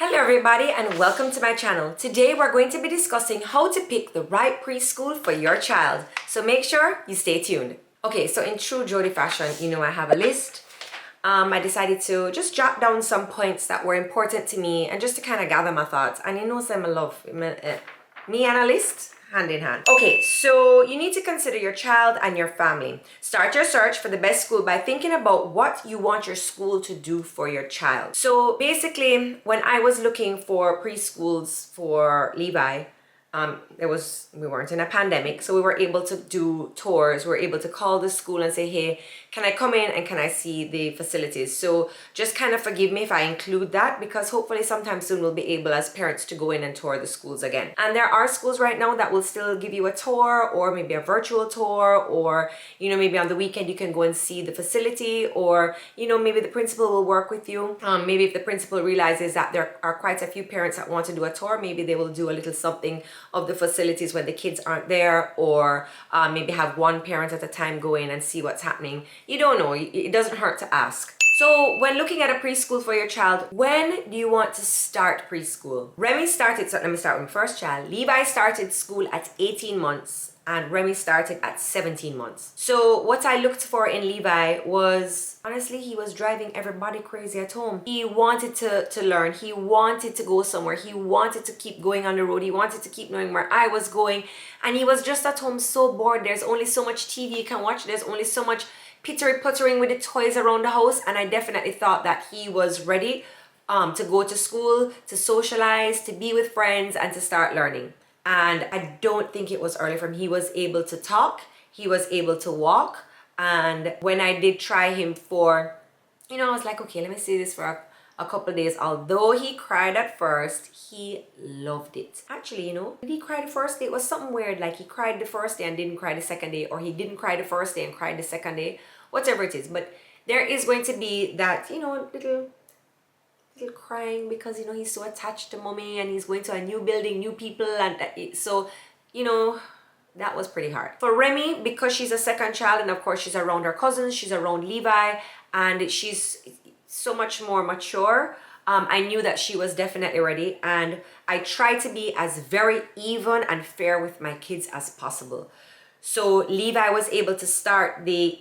Hello everybody and welcome to my channel. Today we're going to be discussing how to pick the right preschool for your child. So make sure you stay tuned. Okay, so in true Jodi fashion, I have a list. I decided to just jot down some points that were important to me and just to kind of gather my thoughts. And some I love me and a list hand in hand. Okay, so you need to consider your child and your family. Start your search for the best school by thinking about what you want your school to do for your child. So basically, when I was looking for preschools for Levi, we weren't in a pandemic, so we were able to do tours. We were able to call the school and say, hey, can I come in and can I see the facilities? So just kind of forgive me if I include that, because hopefully sometime soon we'll be able as parents to go in and tour the schools again. And there are schools right now that will still give you a tour, or maybe a virtual tour, or maybe on the weekend you can go and see the facility, or maybe the principal will work with you. Maybe if the principal realizes that there are quite a few parents that want to do a tour, maybe they will do a little something of the facilities when the kids aren't there, or maybe have one parent at a time go in and see what's happening. You don't know, it doesn't hurt to ask. So when looking at a preschool for your child, when do you want to start preschool? Remy started, so let me start with my first child. Levi started school at 18 months and Remy started at 17 months. So what I looked for in Levi was, honestly, he was driving everybody crazy at home. He wanted to learn. He wanted to go somewhere. He wanted to keep going on the road. He wanted to keep knowing where I was going. And he was just at home so bored. There's only so much TV you can watch. There's only so much puttering with the toys around the house. And I definitely thought that he was ready to go to school, to socialize, to be with friends, and to start learning. And I don't think it was early for him. He was able to talk, he was able to walk. And when I did try him for, I was like, okay, let me see this for a couple of days. Although he cried at first, he loved it. Actually, did he cry the first day? It was something weird, like he cried the first day and didn't cry the second day, or he didn't cry the first day and cried the second day, whatever it is. But there is going to be that, little crying because he's so attached to mommy and he's going to a new building, new people, and so that was pretty hard for Remy, because she's a second child and of course she's around her cousins, she's around Levi, and she's so much more mature. I knew that she was definitely ready, and I tried to be as very even and fair with my kids as possible. So Levi was able to start the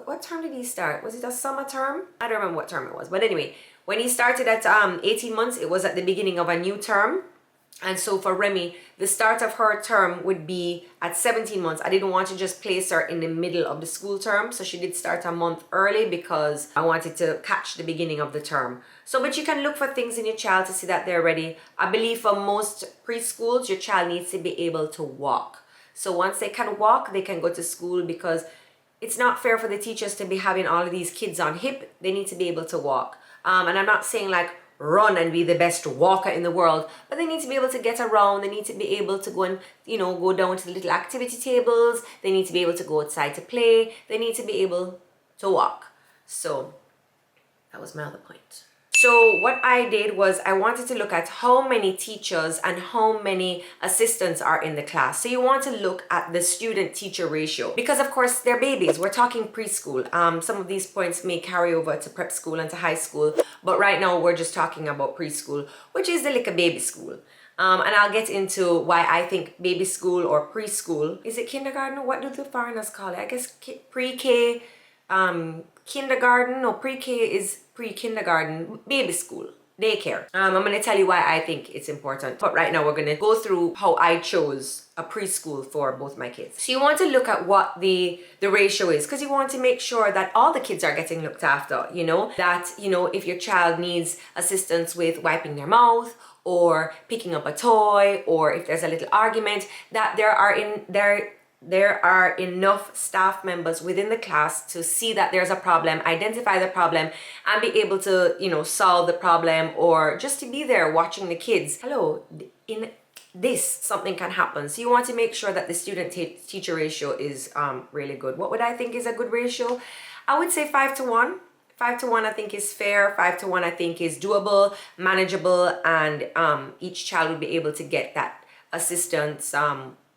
what term did he start? Was it a summer term? I don't remember what term it was, but anyway, when he started at 18 months, it was at the beginning of a new term. And so for Remy, the start of her term would be at 17 months. I didn't want to just place her in the middle of the school term, so she did start a month early because I wanted to catch the beginning of the term. So, but you can look for things in your child to see that they're ready. I believe for most preschools, your child needs to be able to walk. So once they can walk, they can go to school, because it's not fair for the teachers to be having all of these kids on hip. They need to be able to walk. And I'm not saying like run and be the best walker in the world, but they need to be able to get around. They need to be able to go and, go down to the little activity tables. They need to be able to go outside to play. They need to be able to walk. So that was my other point. So what I did was I wanted to look at how many teachers and how many assistants are in the class. So you want to look at the student-teacher ratio, because of course they're babies. We're talking preschool. Some of these points may carry over to prep school and to high school, but right now we're just talking about preschool, which is the little baby school. And I'll get into why I think baby school or preschool, is it kindergarten? What do the foreigners call it? I guess pre-K, kindergarten. No, pre-K is pre-kindergarten, baby school, daycare. I'm going to tell you why I think it's important. But right now we're going to go through how I chose a preschool for both my kids. So you want to look at what the ratio is, because you want to make sure that all the kids are getting looked after, that, if your child needs assistance with wiping their mouth or picking up a toy, or if there's a little argument, that there are enough staff members within the class to see that there's a problem, identify the problem, and be able to, solve the problem, or just to be there watching the kids. Hello, in this, something can happen. So you want to make sure that the student-teacher ratio is really good. What would I think is a good ratio? I would say 5-1. 5-1 I think is fair. 5-1 I think is doable, manageable, and each child will be able to get that assistance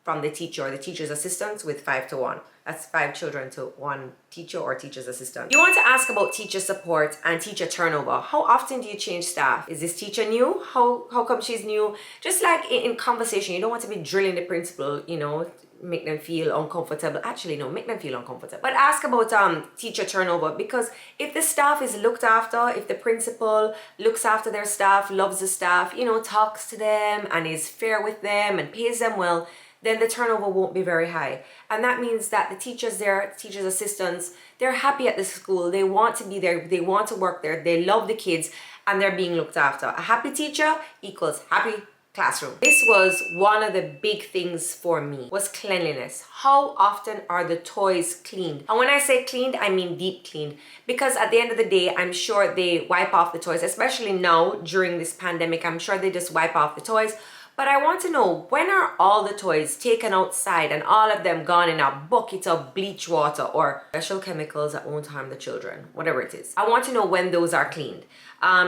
from the teacher or the teacher's assistants with 5 to 1. That's 5 children to 1 teacher or teacher's assistant. You want to ask about teacher support and teacher turnover. How often do you change staff? Is this teacher new? How come she's new? Just like in conversation, you don't want to be drilling the principal, you know, make them feel uncomfortable. Actually, no, make them feel uncomfortable. But ask about teacher turnover, because if the staff is looked after, if the principal looks after their staff, loves the staff, you know, talks to them and is fair with them and pays them well, then the turnover won't be very high. And that means that the teachers there, teachers' assistants, they're happy at the school. They want to be there. They want to work there. They love the kids and they're being looked after. A happy teacher equals happy classroom. This was one of the big things for me, was cleanliness. How often are the toys cleaned? And when I say cleaned, I mean deep cleaned, because at the end of the day, I'm sure they wipe off the toys, especially now during this pandemic. I'm sure they just wipe off the toys. But I want to know, when are all the toys taken outside and all of them gone in a bucket of bleach water or special chemicals that won't harm the children, whatever it is. I want to know when those are cleaned.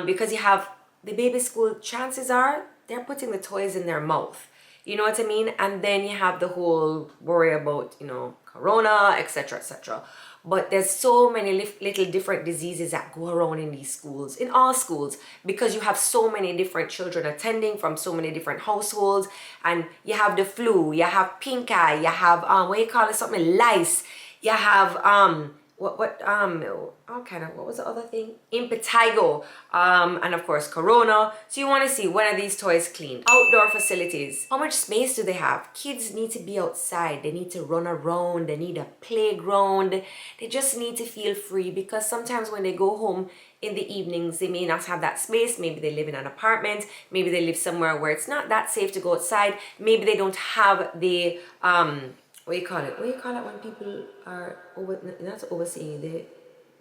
Because you have the baby school, chances are they're putting the toys in their mouth. You know what I mean? And then you have the whole worry about, you know, corona, etc., etc. But there's so many little different diseases that go around in these schools, in all schools, because you have so many different children attending from so many different households, and you have the flu, you have pink eye, you have what you call it, something, lice, you have what was the other thing? Impetigo, and of course corona. So you want to see, when are these toys cleaned? Outdoor facilities, how much space do they have? Kids need to be outside, they need to run around, they need a playground, they just need to feel free, because sometimes when they go home in the evenings, they may not have that space. Maybe they live in an apartment, maybe they live somewhere where it's not that safe to go outside, maybe they don't have the what do you call it when people are not overseeing,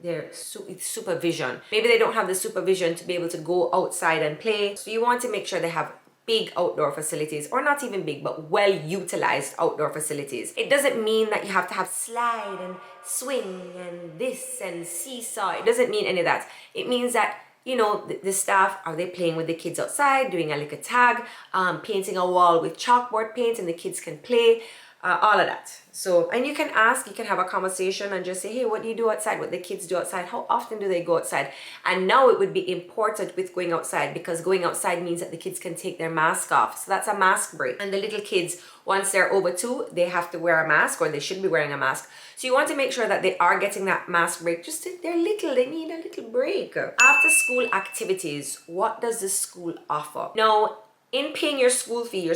it's supervision. Maybe they don't have the supervision to be able to go outside and play. So you want to make sure they have big outdoor facilities, or not even big, but well utilized outdoor facilities. It doesn't mean that you have to have slide and swing and this and seesaw. It doesn't mean any of that. It means that, you know, the staff, are they playing with the kids outside, doing a little tag, painting a wall with chalkboard paint and the kids can play. All of that. So, and you can ask, you can have a conversation and just say, hey, what do you do outside? What the kids do outside? How often do they go outside? And now it would be important with going outside, because going outside means that the kids can take their mask off. So that's a mask break. And the little kids, once they're over 2, they have to wear a mask, or they should be wearing a mask. So you want to make sure that they are getting that mask break. Just they're little, they need a little break. After school activities, what does the school offer? Now, in paying your school fee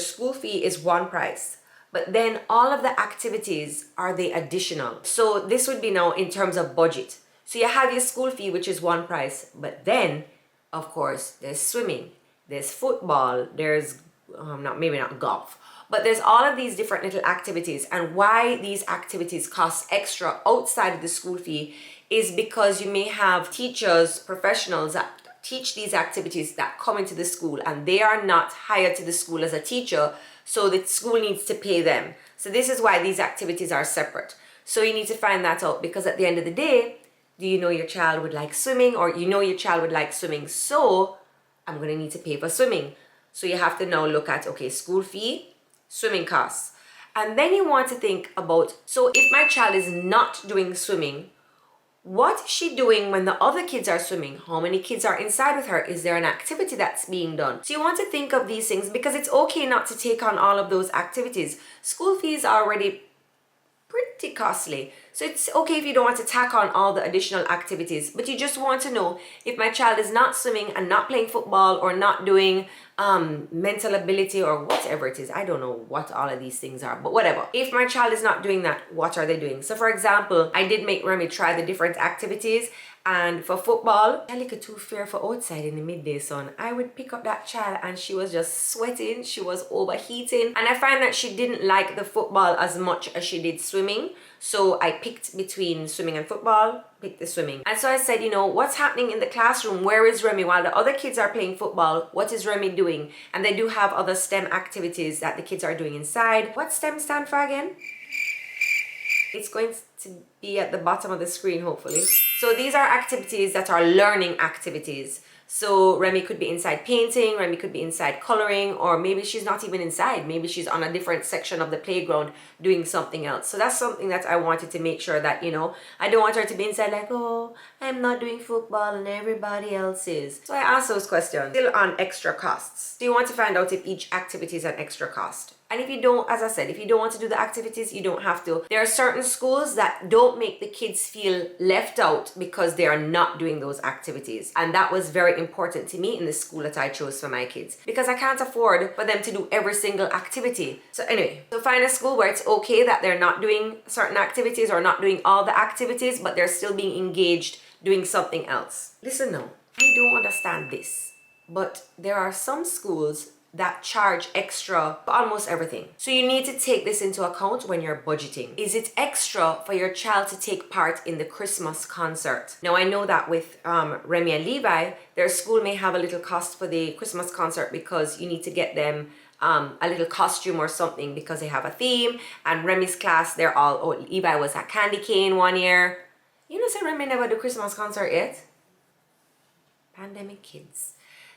is one price. But then all of the activities, are they additional? So this would be now in terms of budget. So you have your school fee, which is one price. But then, of course, there's swimming, there's football, there's maybe not golf. But there's all of these different little activities. And why these activities cost extra outside of the school fee is because you may have teachers, professionals that teach these activities that come into the school, and they are not hired to the school as a teacher. So the school needs to pay them. So this is why these activities are separate. So you need to find that out, because at the end of the day, do you know your child would like swimming, or you know your child would like swimming, so I'm going to need to pay for swimming. So you have to now look at, okay, school fee, swimming costs. And then you want to think about, so if my child is not doing swimming, what is she doing when the other kids are swimming? How many kids are inside with her? Is there an activity that's being done? So you want to think of these things, because it's okay not to take on all of those activities. School fees are already pretty costly. So it's okay if you don't want to tack on all the additional activities, but you just want to know, if my child is not swimming and not playing football or not doing mental ability or whatever it is, I don't know what all of these things are, but whatever. If my child is not doing that, what are they doing? So for example, I did make Remy try the different activities, and for football, a little too fair for outside in the midday sun. I would pick up that child and she was just sweating, she was overheating, and I find that she didn't like the football as much as she did swimming. So I picked between swimming and football, picked the swimming. And so I said, you know, what's happening in the classroom? Where is Remy? While the other kids are playing football, what is Remy doing? And they do have other STEM activities that the kids are doing inside. What STEM stand for again? It's going to be at the bottom of the screen, hopefully. So these are activities that are learning activities. So Remy could be inside painting, Remy could be inside coloring, or maybe she's not even inside. Maybe she's on a different section of the playground doing something else. So that's something that I wanted to make sure that, I don't want her to be inside like, oh, I'm not doing football and everybody else is. So I asked those questions. Still on extra costs. So you want to find out if each activity is an extra cost. And if you don't, as I said, if you don't want to do the activities, you don't have to. There are certain schools that don't make the kids feel left out because they are not doing those activities. And that was very important to me in the school that I chose for my kids, because I can't afford for them to do every single activity. So anyway, so find a school where it's okay that they're not doing certain activities or not doing all the activities, but they're still being engaged doing something else. Listen now, I don't understand this, but there are some schools that charge extra for almost everything. So you need to take this into account when you're budgeting. Is it extra for your child to take part in the Christmas concert? Now I know that with Remy and Levi, their school may have a little cost for the Christmas concert because you need to get them a little costume or something because they have a theme. And Remy's class, they're all, oh, Levi was at Candy Cane one year. You know, so Remy never do Christmas concert yet. Pandemic kids.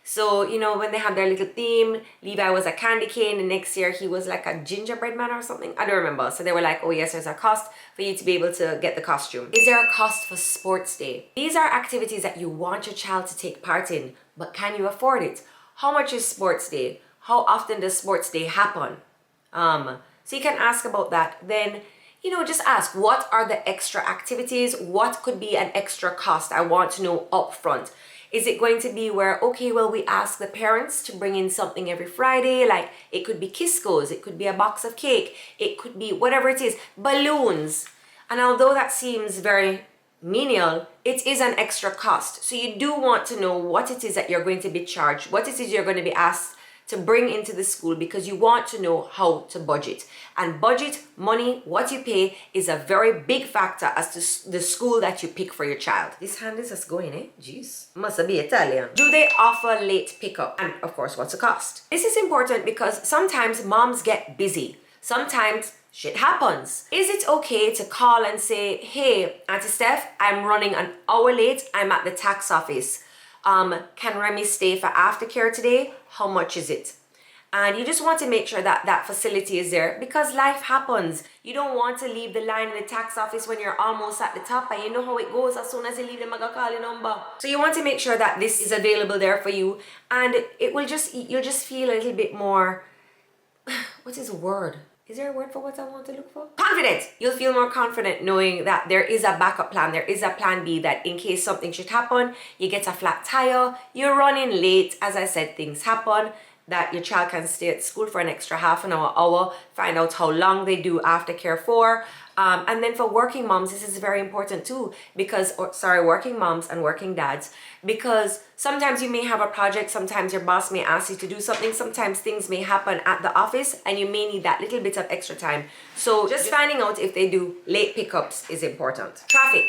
So, when they had their little theme, Levi was a candy cane, and next year he was like a gingerbread man or something. I don't remember. So they were like, oh yes, there's a cost for you to be able to get the costume. Is there a cost for sports day? These are activities that you want your child to take part in, but can you afford it? How much is sports day? How often does sports day happen? So you can ask about that. Then, just ask, what are the extra activities? What could be an extra cost? I want to know upfront. Is it going to be where, okay, well, we ask the parents to bring in something every Friday, like it could be Kisco's, it could be a box of cake, it could be whatever it is, balloons. And although that seems very menial, it is an extra cost. So you do want to know what it is that you're going to be charged, what it is you're going to be asked to bring into the school, because you want to know how to budget. And budget, money, what you pay is a very big factor as to the school that you pick for your child. This hand is just going, eh? Jeez. Must be Italian. Do they offer late pickup? And of course, what's the cost? This is important because sometimes moms get busy. Sometimes shit happens. Is it okay to call and say, hey, Auntie Steph, I'm running an hour late. I'm at the tax office. Can Remy stay for aftercare today? How much is it? And you just want to make sure that that facility is there, because life happens. You don't want to leave the line in the tax office when you're almost at the top, and you know how it goes. As soon as you leave, them gonna call your number. So you want to make sure that this is available there for you, and you'll just feel a little bit more, what is a word? Is there a word for what I want to look for? Confident! You'll feel more confident knowing that there is a backup plan. There is a plan B, that in case something should happen, you get a flat tire, you're running late, as I said, things happen, that your child can stay at school for an extra half an hour, find out how long they do aftercare for. And then for working moms, this is very important too, working moms and working dads, because sometimes you may have a project, sometimes your boss may ask you to do something, sometimes things may happen at the office and you may need that little bit of extra time. So just finding out if they do late pickups is important. Traffic.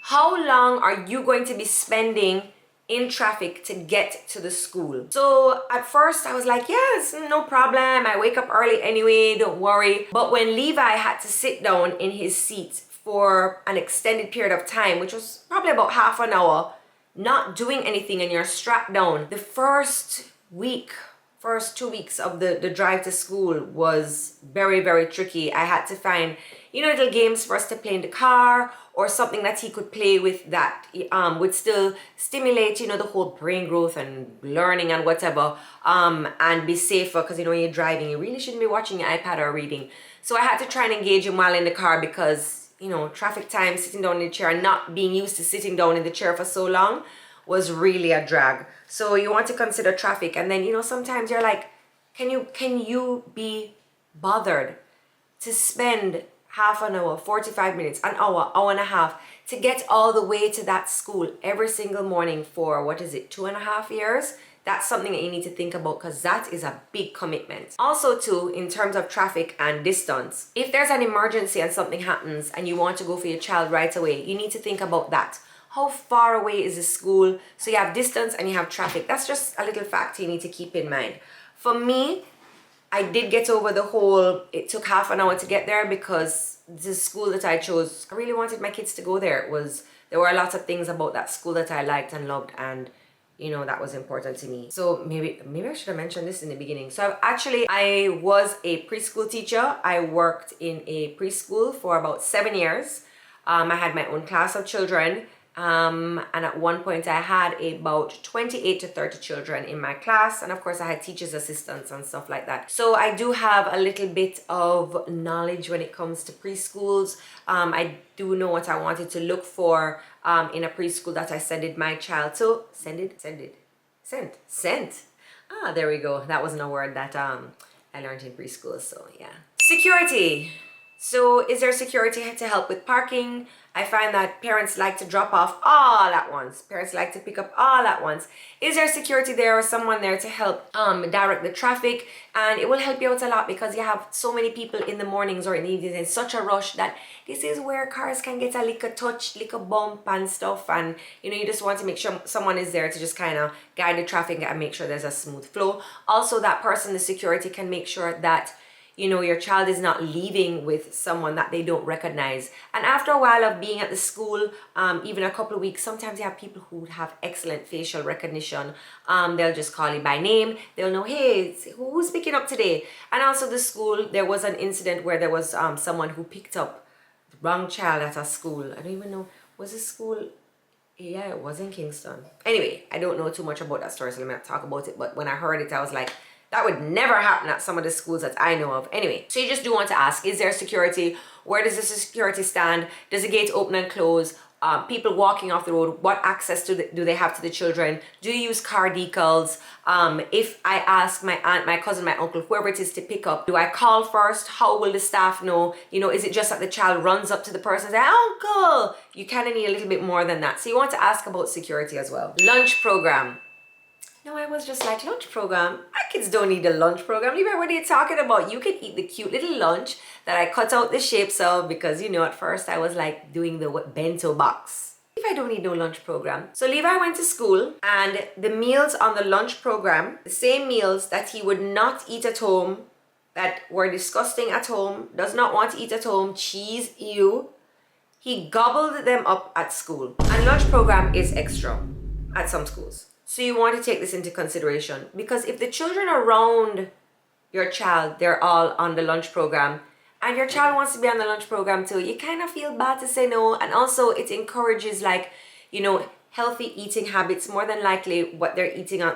How long are you going to be spending in traffic to get to the school? So at first I was like, yes, no problem. I wake up early anyway, don't worry. But when Levi had to sit down in his seat for an extended period of time, which was probably about half an hour, not doing anything, and you're strapped down, the first 2 weeks of the drive to school was very, very tricky. I had to find, little games for us to play in the car, or something that he could play with that would still stimulate, the whole brain growth and learning and whatever, and be safer, because, when you're driving, you really shouldn't be watching your iPad or reading. So I had to try and engage him while in the car, because, traffic time, sitting down in the chair, and not being used to sitting down in the chair for so long was really a drag. So you want to consider traffic. And then, sometimes you're like, can you be bothered to spend half an hour, 45 minutes, an hour, hour and a half to get all the way to that school every single morning for, 2.5 years? That's something that you need to think about, because that is a big commitment. Also too, in terms of traffic and distance, if there's an emergency and something happens and you want to go for your child right away, you need to think about that. How far away is the school? So you have distance and you have traffic. That's just a little fact you need to keep in mind. For me, I did get over it took half an hour to get there, because the school that I chose, I really wanted my kids to go there. There were a lot of things about that school that I liked and loved, and that was important to me. So maybe I should have mentioned this in the beginning. So I was a preschool teacher. I worked in a preschool for about 7 years. I had my own class of children. And at one point I had about 28 to 30 children in my class, and of course I had teachers assistants and stuff like that. So I do have a little bit of knowledge when it comes to preschools. I do know what I wanted to look for in a preschool that I sended my child to. Sent. Ah, there we go. That wasn't a word that I learned in preschool, so yeah. Security. So is there security to help with parking? I find that parents like to drop off all at once. Parents like to pick up all at once. Is there security there or someone there to help direct the traffic? And it will help you out a lot because you have so many people in the mornings or in the evenings in such a rush that this is where cars can get a little touch, little bump and stuff. And you just want to make sure someone is there to just kind of guide the traffic and make sure there's a smooth flow. Also, that person, the security, can make sure that your child is not leaving with someone that they don't recognize. And after a while of being at the school, even a couple of weeks, sometimes you have people who have excellent facial recognition. They'll just call you by name. They'll know, hey, who's picking up today? And also the school, there was an incident where there was someone who picked up the wrong child at a school. I don't even know, was the school? Yeah, it was in Kingston. Anyway, I don't know too much about that story, so let me not talk about it. But when I heard it, I was like, that would never happen at some of the schools that I know of. Anyway, so you just do want to ask, is there security? Where does the security stand? Does the gate open and close? People walking off the road, what access do they have to the children? Do you use car decals? If I ask my aunt, my cousin, my uncle, whoever it is to pick up, do I call first? How will the staff know? Is it just that the child runs up to the person and says, Uncle? You kind of need a little bit more than that. So you want to ask about security as well. Lunch program. No, I was just like, lunch program? My kids don't need a lunch program. Levi, what are you talking about? You can eat the cute little lunch that I cut out the shapes of because, at first I was like doing the bento box. Levi don't need no lunch program. So Levi went to school and the meals on the lunch program, the same meals that he would not eat at home, that were disgusting at home, does not want to eat at home, cheese, ew, he gobbled them up at school. And lunch program is extra at some schools. So you want to take this into consideration because if the children around your child, they're all on the lunch program and your child wants to be on the lunch program too, you kind of feel bad to say no. And also it encourages healthy eating habits. More than likely what they're eating on,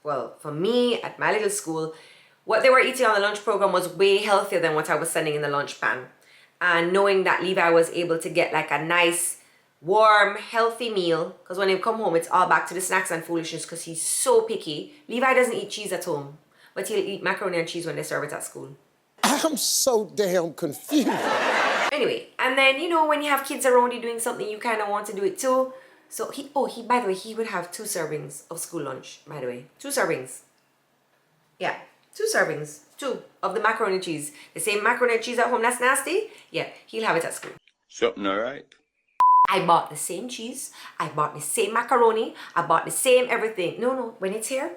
for me at my little school, what they were eating on the lunch program was way healthier than what I was sending in the lunch pan. And knowing that Levi was able to get like a nice warm, healthy meal, because when he come home, it's all back to the snacks and foolishness because he's so picky. Levi doesn't eat cheese at home, but he'll eat macaroni and cheese when they serve it at school. I'm so damn confused. Anyway, and then, when you have kids around you doing something, you kind of want to do it too. So by the way, he would have 2 servings of school lunch, by the way. 2 servings. Yeah, 2 servings. 2 of the macaroni and cheese. The same macaroni and cheese at home that's nasty? Yeah, he'll have it at school. Something all right? I bought the same cheese, I bought the same macaroni, I bought the same everything. No, when it's here,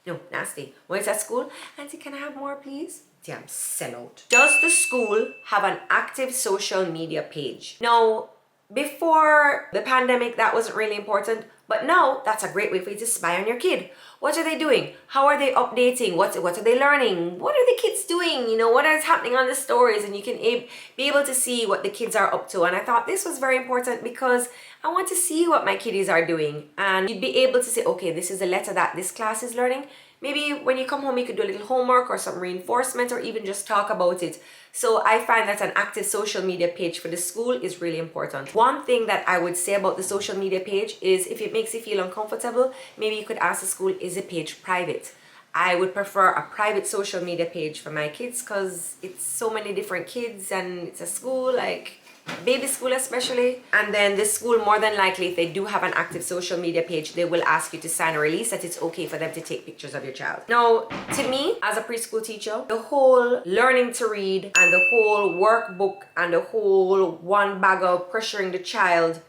no, nasty. When it's at school, Auntie, can I have more, please? Damn sellout. Does the school have an active social media page? Now, before the pandemic, that wasn't really important, but now that's a great way for you to spy on your kid. What are they doing? How are they updating? What are they learning? What are the kids doing? What is happening on the stories? And you can be able to see what the kids are up to. And I thought this was very important because I want to see what my kiddies are doing. And you'd be able to say, okay, this is a letter that this class is learning. Maybe when you come home, you could do a little homework or some reinforcement or even just talk about it. So I find that an active social media page for the school is really important. One thing that I would say about the social media page is if it makes you feel uncomfortable, maybe you could ask the school, is the page private? I would prefer a private social media page for my kids because it's so many different kids and it's a school, like baby school especially. And then the school, more than likely, if they do have an active social media page, they will ask you to sign a release that it's okay for them to take pictures of your child. Now, to me, as a preschool teacher, the whole learning to read and the whole workbook and the whole one bag of pressuring the child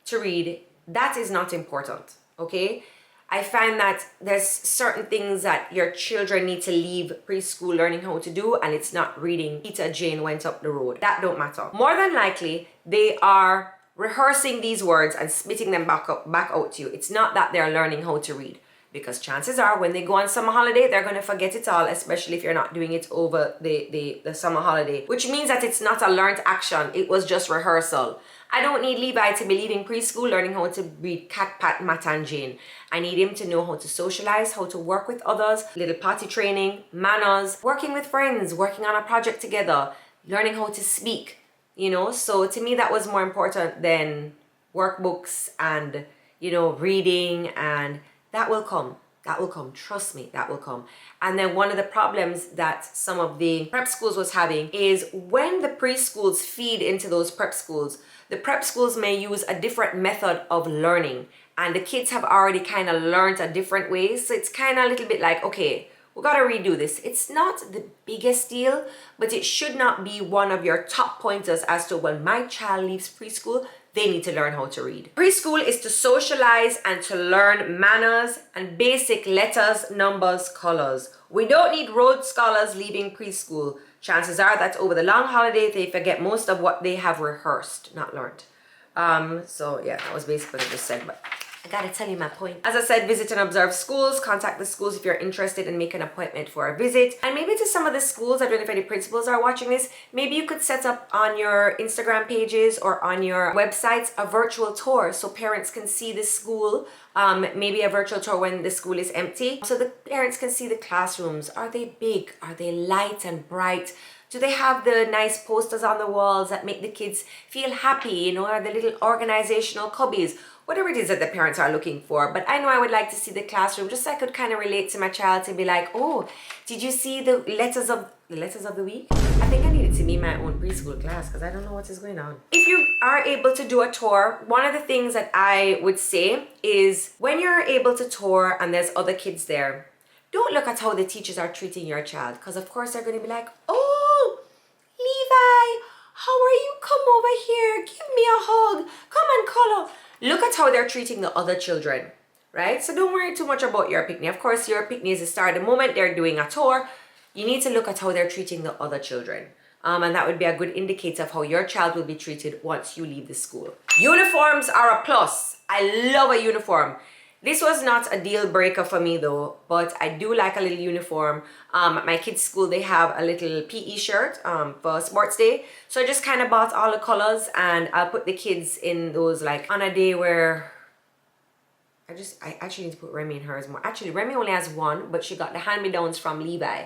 to read, that is not important, okay? I find that there's certain things that your children need to leave preschool learning how to do, and it's not reading Peter Jane went up the road. That don't matter. More than likely, they are rehearsing these words and spitting them back out to you. It's not that they're learning how to read, because chances are when they go on summer holiday, they're going to forget it all, especially if you're not doing it over the summer holiday, which means that it's not a learned action. It was just rehearsal. I don't need Levi to be leaving preschool learning how to read Cat, Pat, Matt, and Jane. I need him to know how to socialize, how to work with others, little potty training, manners, working with friends, working on a project together, learning how to speak, you know. So to me, that was more important than workbooks and, you know, reading, and that will come. That will come. Trust me, that will come. And then one of the problems that some of the prep schools was having is when the preschools feed into those prep schools, the prep schools may use a different method of learning, and the kids have already kind of learned a different way. So it's kind of a little bit like, okay, we got to redo this. It's not the biggest deal, but it should not be one of your top pointers as to when my child leaves preschool, they need to learn how to read. Preschool is to socialize and to learn manners and basic letters, numbers, colors. We don't need Rhodes Scholars leaving preschool. Chances are that over the long holiday, they forget most of what they have rehearsed, not learned. So yeah, that was basically what I just said, but I gotta tell you my point. As I said, visit and observe schools. Contact the schools if you're interested and make an appointment for a visit. And maybe to some of the schools, I don't know if any principals are watching this, maybe you could set up on your Instagram pages or on your websites a virtual tour so parents can see the school. Maybe a virtual tour when the school is empty, so the parents can see the classrooms. Are they big? Are they light and bright? Do they have the nice posters on the walls that make the kids feel happy? You know, are the little organizational cubbies? Whatever it is that the parents are looking for. But I know I would like to see the classroom just so I could kind of relate to my child, to be like, oh, did you see the letters of the week? I think I need it to be my own preschool class because I don't know what is going on. If you are able to do a tour, one of the things that I would say is when you're able to tour and there's other kids there, don't look at how the teachers are treating your child, because of course they're going to be like, oh, Levi, how are you? Come over here. Give me a hug. Come and cuddle. Look at how they're treating the other children, right? So don't worry too much about your picnic. Of course, your picnic is the start. The moment they're doing a tour, you need to look at how they're treating the other children. And that would be a good indicator of how your child will be treated once you leave the school. Uniforms are a plus. I love a uniform. This was not a deal breaker for me though, but I do like a little uniform. At my kids' school, they have a little PE shirt for sports day. So I just kind of bought all the colors, and I'll put the kids in those, like on a day where I actually need to put Remy in hers more. Actually, Remy only has one, but she got the hand-me-downs from Levi.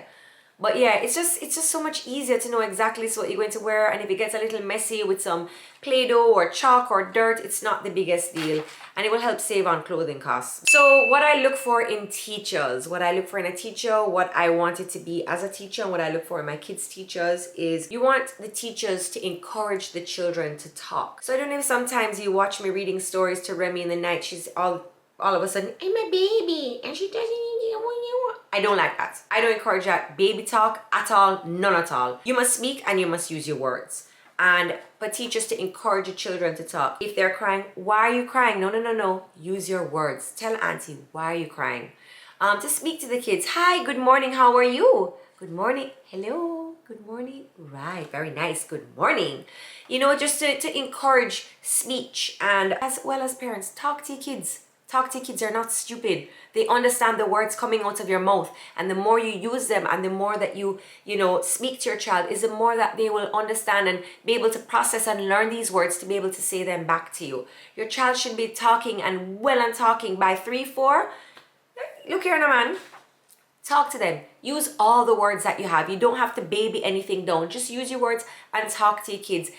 But yeah, it's just so much easier to know exactly what you're going to wear. And if it gets a little messy with some Play-Doh or chalk or dirt, it's not the biggest deal. And it will help save on clothing costs. So what I look for in teachers, what I look for in a teacher, what I wanted to be as a teacher, and what I look for in my kids' teachers is you want the teachers to encourage the children to talk. So I don't know if sometimes you watch me reading stories to Remy in the night, she's all of a sudden, I'm a baby, and she doesn't need what you want. I don't like that. I don't encourage that baby talk at all, none at all. You must speak and you must use your words. And for teachers to encourage the children to talk. If they're crying, why are you crying? No. Use your words. Tell auntie, why are you crying? To speak to the kids. Hi, good morning, how are you? Good morning. Hello, good morning. Right, very nice, good morning. You know, just to encourage speech, and as well as parents, talk to your kids. Talk to kids, they're not stupid. They understand the words coming out of your mouth. And the more you use them and the more that you speak to your child, is the more that they will understand and be able to process and learn these words to be able to say them back to you. Your child should be talking and well and talking by 3, 4. Look here now, man. Talk to them. Use all the words that you have. You don't have to baby anything down. Just use your words and talk to your kids.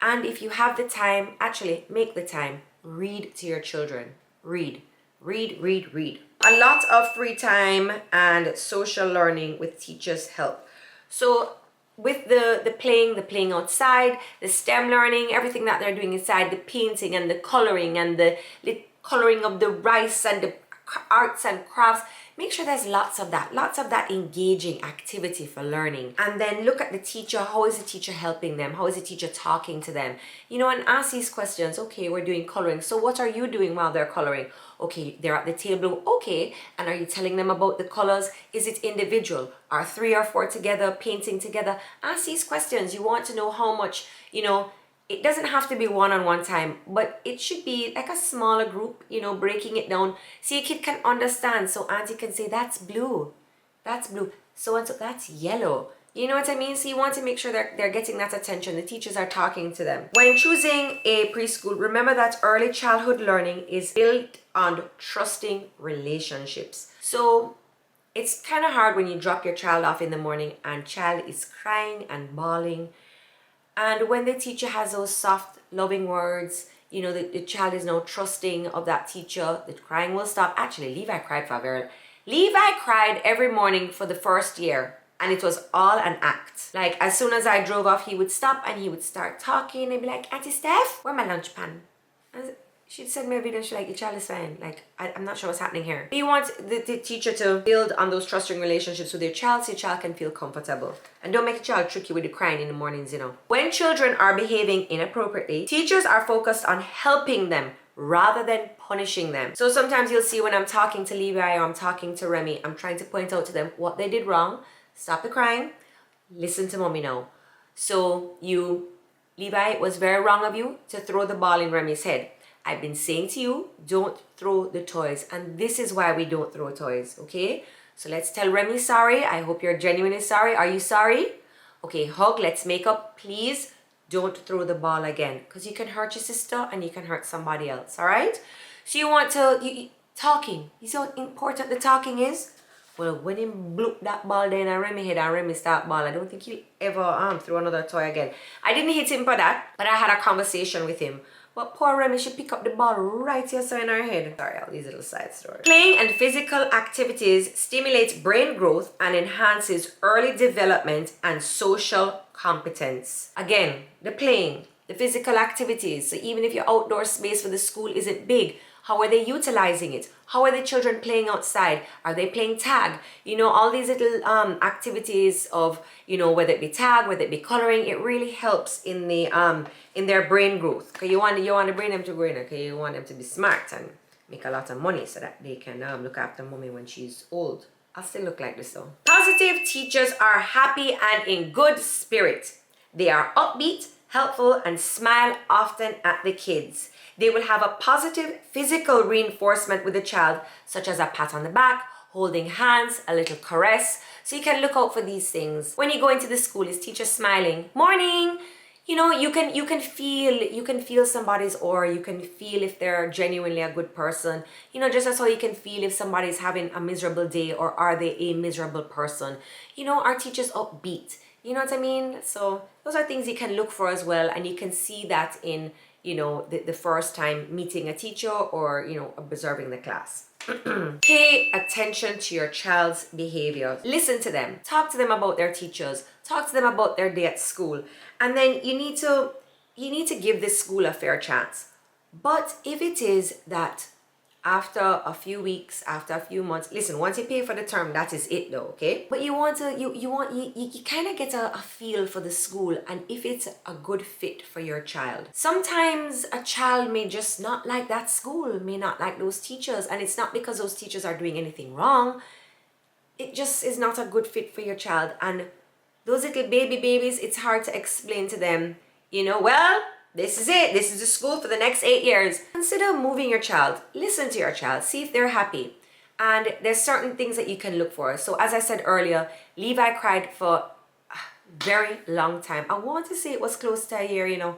And if you have the time, actually make the time. Read to your children. Read. A lot of free time and social learning with teachers help. So with the playing outside, the STEM learning, everything that they're doing inside, the painting and the coloring and the coloring of the rice and the arts and crafts, make sure there's lots of that engaging activity for learning. And then look at the teacher. How is the teacher helping them? How is the teacher talking to them? You know, and ask these questions. Okay, we're doing coloring. So what are you doing while they're coloring? Okay, they're at the table. Okay, and are you telling them about the colors? Is it individual? Are 3 or 4 together, painting together? Ask these questions. You want to know how much, It doesn't have to be one-on-one time, but it should be like a smaller group, you know, breaking it down so your kid can understand. So auntie can say, that's blue, so and so, that's yellow. You know what I mean? So you want to make sure that they're getting that attention. The teachers are talking to them. When choosing a preschool, remember that early childhood learning is built on trusting relationships. So it's kind of hard when you drop your child off in the morning and child is crying and bawling. And when the teacher has those soft, loving words, you know, the child is now trusting of that teacher, the crying will stop. Actually, Levi cried every morning for the first year. And it was all an act. Like, as soon as I drove off, he would stop and he would start talking. I'd be like, Auntie Steph, where my lunch pan? And she'd send me a video. She's like, your child is fine. Like, I'm not sure what's happening here. You want the teacher to build on those trusting relationships with your child so your child can feel comfortable. And don't make a child trick you with the crying in the mornings, you know. When children are behaving inappropriately, teachers are focused on helping them rather than punishing them. So sometimes you'll see when I'm talking to Levi or I'm talking to Remy, I'm trying to point out to them what they did wrong. Stop the crying. Listen to mommy now. So Levi, it was very wrong of you to throw the ball in Remy's head. I've been saying to you, don't throw the toys. And this is why we don't throw toys, okay? So let's tell Remy sorry. I hope you're genuinely sorry. Are you sorry? Okay, hug, let's make up. Please don't throw the ball again. Because you can hurt your sister and you can hurt somebody else, all right? So you want to, talking. You see how important the talking is? Well, when he blew that ball down on Remy's head and Remy start ball, I don't think he'll ever throw another toy again. I didn't hit him for that, but I had a conversation with him. But poor Remy, she pick up the ball right here so in her head. Sorry, all these little side stories. Playing and physical activities stimulates brain growth and enhances early development and social competence. Again, the playing, the physical activities. So even if your outdoor space for the school isn't big, how are they utilizing it? How are the children playing outside? Are they playing tag? You know, all these little activities of, you know, whether it be tag, whether it be coloring, it really helps in the in their brain growth. Because you want to bring them to grow, because you want them to be smart and make a lot of money so that they can look after mommy when she's old. I'll still look like this though. Positive teachers are happy and in good spirit. They are upbeat, helpful, and smile often at the kids. They will have a positive physical reinforcement with the child, such as a pat on the back, holding hands, a little caress. So you can look out for these things. When you go into the school, is teacher smiling? Morning! You know, you can feel somebody's aura. You can feel if they're genuinely a good person. You know, just as how you can feel if somebody's having a miserable day or are they a miserable person. You know, are teachers upbeat? You know what I mean? So those are things you can look for as well, and you can see that in, you know, the first time meeting a teacher or, you know, observing the class. Pay attention to your child's behavior. Listen to them. Talk to them about their teachers. Talk to them about their day at school. And then you need to give this school a fair chance. But if it is that after a few weeks, after a few months, listen, once you pay for the term, that is it though, okay? But you kind of get a feel for the school and if it's a good fit for your child. Sometimes a child may just not like that school, may not like those teachers, and it's not because those teachers are doing anything wrong. It just is not a good fit for your child. And those little babies, it's hard to explain to them, you know, well, this is it. This is the school for the next 8 years. Consider moving your child. Listen to your child. See if they're happy. And there's certain things that you can look for. So as I said earlier, Levi cried for a very long time. I want to say it was close to a year, you know,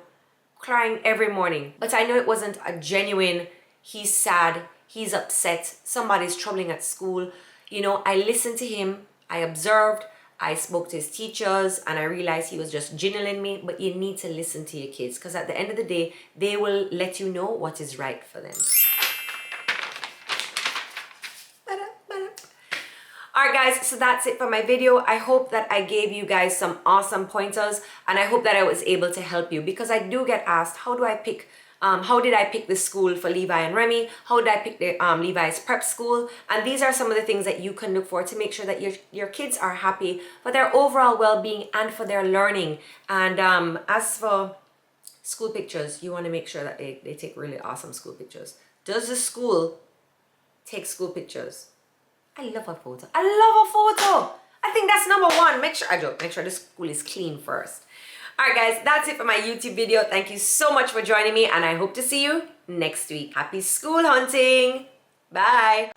crying every morning. But I know it wasn't a genuine, he's sad, he's upset, somebody's troubling at school. You know, I listened to him. I observed. I spoke to his teachers and I realized he was just jingling me. But you need to listen to your kids because at the end of the day, they will let you know what is right for them. Alright guys, so that's it for my video. I hope that I gave you guys some awesome pointers and I hope that I was able to help you because I do get asked, how did I pick the school for Levi and Remy? How did I pick the Levi's prep school? And these are some of the things that you can look for to make sure that your kids are happy for their overall well-being and for their learning. And as for school pictures, you want to make sure that they take really awesome school pictures. Does the school take school pictures? I love a photo. I love a photo. I think that's number one. Make sure the school is clean first. Alright guys, that's it for my YouTube video. Thank you so much for joining me and I hope to see you next week. Happy school hunting! Bye!